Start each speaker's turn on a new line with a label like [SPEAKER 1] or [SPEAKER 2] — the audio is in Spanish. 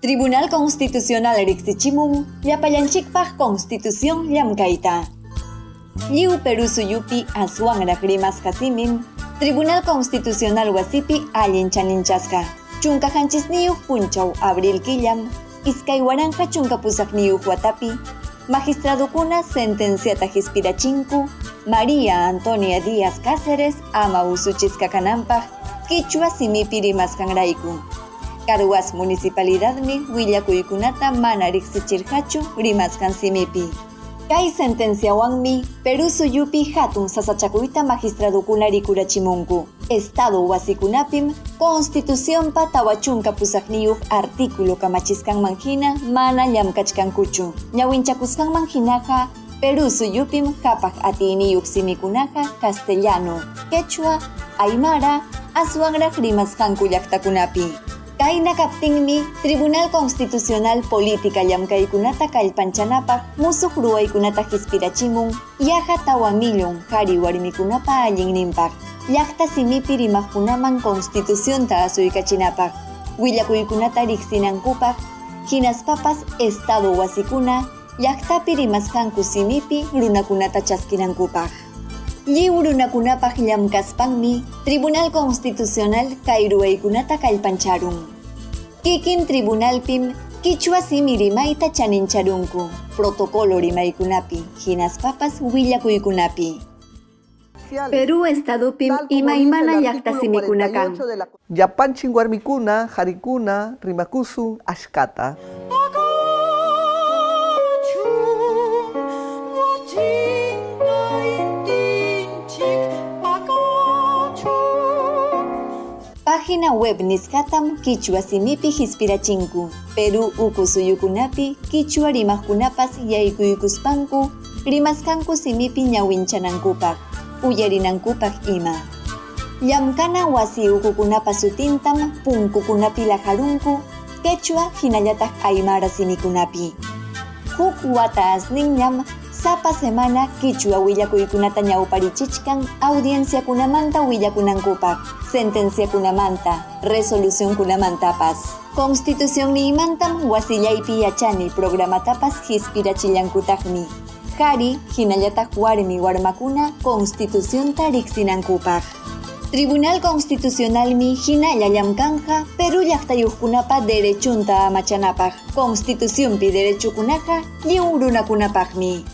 [SPEAKER 1] Tribunal Constitucional riqsichimun llapallanchikpaq Constitución llamkayta. Lliw Perú suyupi aswanraq rimasqa simin Tribunal Constitucional wasipi allin chaninchasqa. Chunkajanchisniyuq punchaw abril killam iskay waranqa chunkapusaqniyuq watapi magistradokuna sentenciata hispirachinku María Antonia Díaz Cáceres ama usuchisqa kananpaq Quichua simipi rimasqanrayku. Caruas municipalidadmi willakuykunata mana riqsichirqachu rimasqan simipi. Kay sentenciawanmi Perú suyupi hatun sasachakuyta magistradokuna rikurachimunku. Estado wasikunapim Constituciónpa tawachunka pusaqniyuq artículo kamachisqanman hina mana llamkachkankuchu. Ñawinchakusqanman hinaqa Perú suyupim kapaq atiyniyuq simikunaqa castellano, quechua, aymara, aswanraq rimasqanku llaqtakunapi. Kayna kaptinmi Tribunal Constitucional Política llamkaykunata kallpanchanapaq musuq ruwaykunata hispirachimun yaqa tawamillun qhari warmikunapa allinninpaq. Llaqta simipi rimaqkunaman Constitucionta asuykachinapaq. Willakuykunata riqsinankupaq hinaspapas Estado wasikuna llaqtapi rimasqanku simipi runakunata chaskinankupaq. Lliw runakunapaq llamkaspanmi Tribunal Constitucional kay ruwaykunata kallpancharun. Kikin Tribunalpim Quichua simi rimayta chanincharunku. Protocolo rimaykunapi hinaspapas willakuykunapi. Perú Estadopim imaymana llaqta simikuna kan.
[SPEAKER 2] Llapanchin warmikuna, harikuna, rimakusun, ashkata.
[SPEAKER 1] Página web niskatam Quichua simipi hispirachinku. Perú ukusuyukunapi Quichua rimaqkunapas yaykuykuspanku rimasqanku simipi ñawinchanankupak. Uyarinankupaq ima. Llamkana wasi ukukunapas sutintam punkukunapi lajarunku Quechua hinallataq aymara simikunapi. Huk wata asninñam sapa semana Quichua willakuykunata ñawparichichkan audienciakunamanta willakunankupaq, sentenciakunamanta, resolucionkunamantapas. Constitución nimantam wasillaypi yachani programatapas hispirachillankutaqmi. Qhari hinallataq warmi warmakuna Constitucionta riqsinankupaq. Tribunal Constitucionalmi hinalla llamkanja Perú llaqtayuqkunapa derechunta amachanapaq. Constitucionpi derechukunaqa lliw runakunapaqmi.